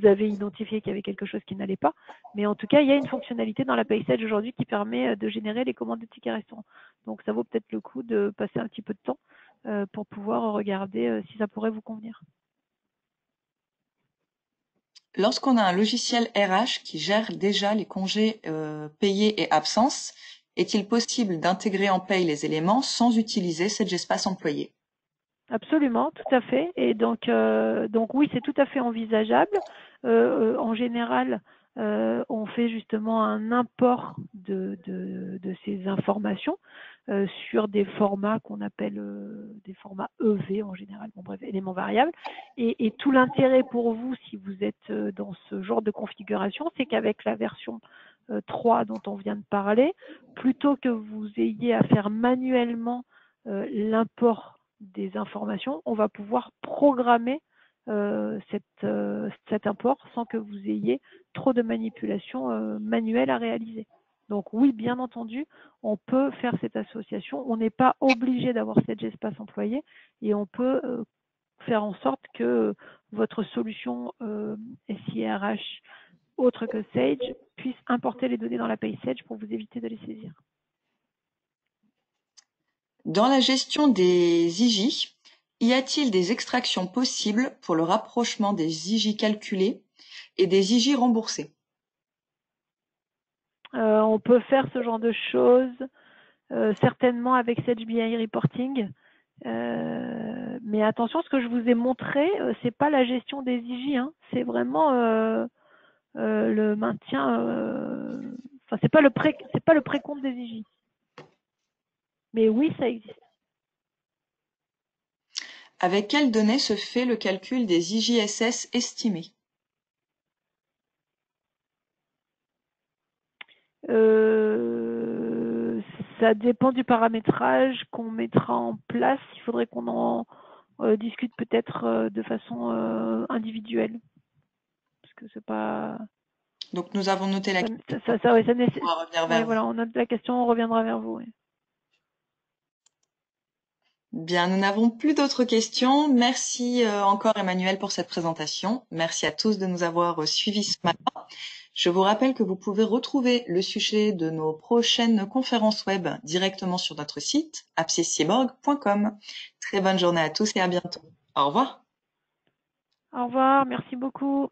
avez identifié qu'il y avait quelque chose qui n'allait pas, mais en tout cas, il y a une fonctionnalité dans la PaySage aujourd'hui qui permet de générer les commandes de tickets restaurants. Donc, ça vaut peut-être le coup de passer un petit peu de temps pour pouvoir regarder si ça pourrait vous convenir. Lorsqu'on a un logiciel RH qui gère déjà les congés payés et absences, est-il possible d'intégrer en paye les éléments sans utiliser cet espace employé? Absolument, tout à fait. Et donc oui, c'est tout à fait envisageable. En général, on fait justement un import de ces informations sur des formats qu'on appelle des formats EV en général, bon bref, éléments variables. Et tout l'intérêt pour vous, si vous êtes dans ce genre de configuration, c'est qu'avec la version 3 dont on vient de parler, plutôt que vous ayez à faire manuellement l'import des informations, on va pouvoir programmer cet import sans que vous ayez trop de manipulations manuelles à réaliser. Donc oui, bien entendu, on peut faire cette association. On n'est pas obligé d'avoir cet espace employé et on peut faire en sorte que votre solution SIRH autre que Sage puisse importer les données dans la PaySage pour vous éviter de les saisir. Dans la gestion des IJ, y a-t-il des extractions possibles pour le rapprochement des IJ calculés et des IJ remboursés? On peut faire ce genre de choses, certainement avec Sage BI Reporting. Mais attention, ce que je vous ai montré, c'est pas la gestion des IJ, hein, c'est vraiment le maintien. C'est pas le précompte des IJ. Mais oui, ça existe. Avec quelles données se fait le calcul des IJSS estimés? Ça dépend du paramétrage qu'on mettra en place. Il faudrait qu'on en discute peut-être de façon individuelle. Parce que c'est pas. Donc nous avons noté la question. On va revenir vers vous. Voilà, on note la question, on reviendra vers vous. Oui. Bien, nous n'avons plus d'autres questions. Merci encore Emmanuel pour cette présentation. Merci à tous de nous avoir suivis ce matin. Je vous rappelle que vous pouvez retrouver le sujet de nos prochaines conférences web directement sur notre site apsiscyborg.com. Très bonne journée à tous et à bientôt. Au revoir. Au revoir, merci beaucoup.